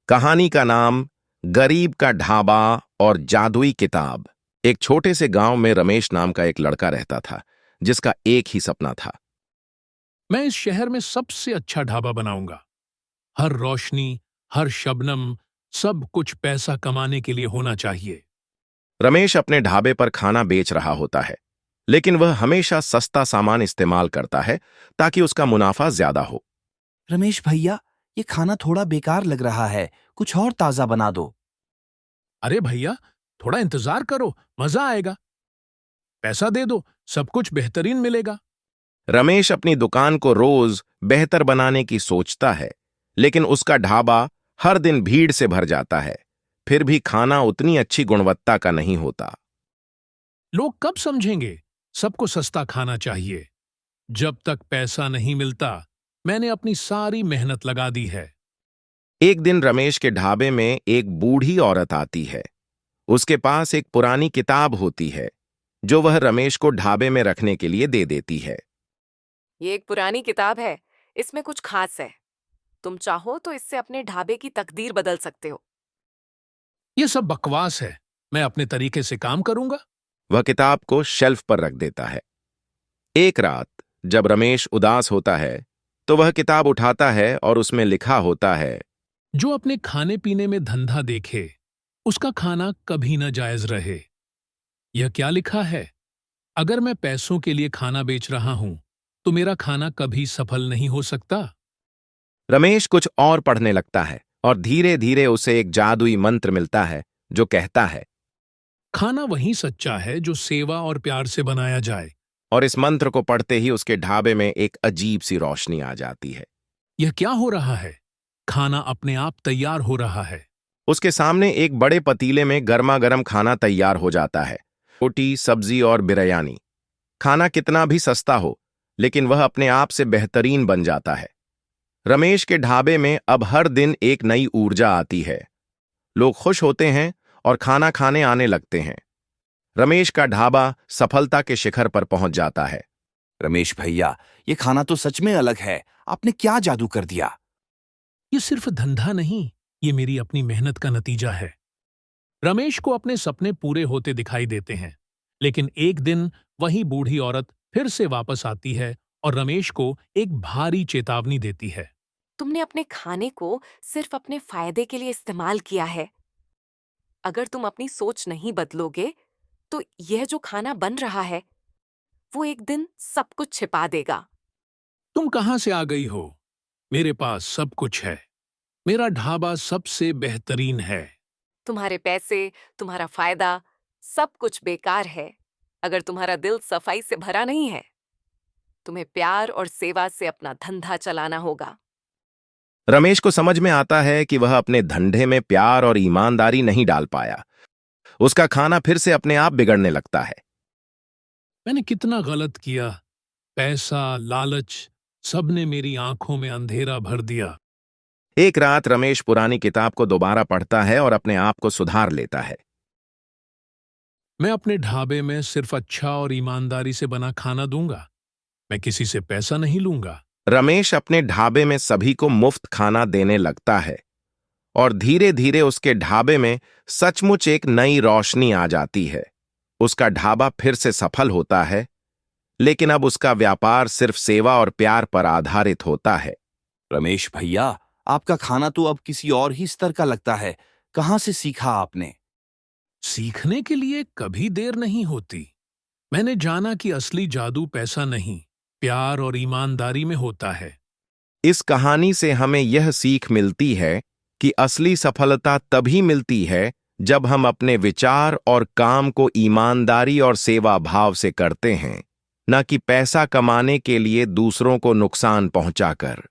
कहानी का नाम गरीब का ढाबा और जादुई किताब। एक छोटे से गांव में रमेश नाम का एक लड़का रहता था, जिसका एक ही सपना था। मैं इस शहर में सबसे अच्छा ढाबा बनाऊंगा। हर रोशनी, हर शबनम, सब कुछ पैसा कमाने के लिए होना चाहिए। रमेश अपने ढाबे पर खाना बेच रहा होता है, लेकिन वह हमेशा सस्ता सामान इस्तेमाल करता है ताकि उसका मुनाफा ज्यादा हो। रमेश भैया, ये खाना थोड़ा बेकार लग रहा है, कुछ और ताजा बना दो। अरे भैया, थोड़ा इंतजार करो, मजा आएगा। पैसा दे दो, सब कुछ बेहतरीन मिलेगा। रमेश अपनी दुकान को रोज बेहतर बनाने की सोचता है, लेकिन उसका ढाबा हर दिन भीड़ से भर जाता है। फिर भी खाना उतनी अच्छी गुणवत्ता का नहीं होता। लोग कब समझेंगे सबको सस्ता खाना चाहिए? जब तक पैसा नहीं मिलता, मैंने अपनी सारी मेहनत लगा दी है। एक दिन रमेश के ढाबे में एक बूढ़ी औरत आती है। उसके पास एक पुरानी किताब होती है, जो वह रमेश को ढाबे में रखने के लिए दे देती है। ये एक पुरानी किताब है, इसमें कुछ खास है। तुम चाहो तो इससे अपने ढाबे की तकदीर बदल सकते हो। ये सब बकवास है, मैं अपने तरीके से काम करूंगा। वह किताब को शेल्फ पर रख देता है। एक रात जब रमेश उदास होता है, तो वह किताब उठाता है और उसमें लिखा होता है, जो अपने खाने पीने में धंधा देखे, उसका खाना कभी न जायज रहे। यह क्या लिखा है? अगर मैं पैसों के लिए खाना बेच रहा हूं, तो मेरा खाना कभी सफल नहीं हो सकता। रमेश कुछ और पढ़ने लगता है और धीरे धीरे उसे एक जादुई मंत्र मिलता है, जो कहता है, खाना वही सच्चा है जो सेवा और प्यार से बनाया जाए। और इस मंत्र को पढ़ते ही उसके ढाबे में एक अजीब सी रोशनी आ जाती है। यह क्या हो रहा है? खाना अपने आप तैयार हो रहा है। उसके सामने एक बड़े पतीले में गर्मा गर्म खाना तैयार हो जाता है। रोटी, सब्जी और बिरयानी। खाना कितना भी सस्ता हो, लेकिन वह अपने आप से बेहतरीन बन जाता है। रमेश के ढाबे में अब हर दिन एक नई ऊर्जा आती है। लोग खुश होते हैं और खाना खाने आने लगते हैं। रमेश का ढाबा सफलता के शिखर पर पहुंच जाता है। रमेश भैया, ये खाना तो सच में अलग है, आपने क्या जादू कर दिया? ये सिर्फ धंधा नहीं, ये मेरी अपनी मेहनत का नतीजा है। रमेश को अपने सपने पूरे होते दिखाई देते हैं, लेकिन एक दिन वही बूढ़ी औरत फिर से वापस आती है और रमेश को एक भारी चेतावनी देती है। तुमने अपने खाने को सिर्फ अपने फायदे के लिए इस्तेमाल किया है। अगर तुम अपनी सोच नहीं बदलोगे, तो यह जो खाना बन रहा है, वो एक दिन सब कुछ छिपा देगा। तुम कहां से आ गई हो? मेरे पास सब कुछ है। मेरा ढाबा सबसे बेहतरीन है। तुम्हारे पैसे, तुम्हारा फायदा, सब कुछ बेकार है अगर तुम्हारा दिल सफाई से भरा नहीं है। तुम्हें प्यार और सेवा से अपना धंधा चलाना होगा। रमेश को समझ में आता है कि वह अपने धंधे में प्यार और ईमानदारी नहीं डाल पाया। उसका खाना फिर से अपने आप बिगड़ने लगता है। मैंने कितना गलत किया। पैसा, लालच, सबने मेरी आंखों में अंधेरा भर दिया। एक रात रमेश पुरानी किताब को दोबारा पढ़ता है और अपने आप को सुधार लेता है। मैं अपने ढाबे में सिर्फ अच्छा और ईमानदारी से बना खाना दूंगा। मैं किसी से पैसा नहीं लूंगा। रमेश अपने ढाबे में सभी को मुफ्त खाना देने लगता है और धीरे धीरे उसके ढाबे में सचमुच एक नई रोशनी आ जाती है। उसका ढाबा फिर से सफल होता है, लेकिन अब उसका व्यापार सिर्फ सेवा और प्यार पर आधारित होता है। रमेश भैया, आपका खाना तो अब किसी और ही स्तर का लगता है। कहाँ से सीखा आपने? सीखने के लिए कभी देर नहीं होती। मैंने जाना कि असली जादू पैसा नहीं, प्यार और ईमानदारी में होता है। इस कहानी से हमें यह सीख मिलती है कि असली सफलता तभी मिलती है जब हम अपने विचार और काम को ईमानदारी और सेवा भाव से करते हैं, न कि पैसा कमाने के लिए दूसरों को नुकसान पहुंचाकर।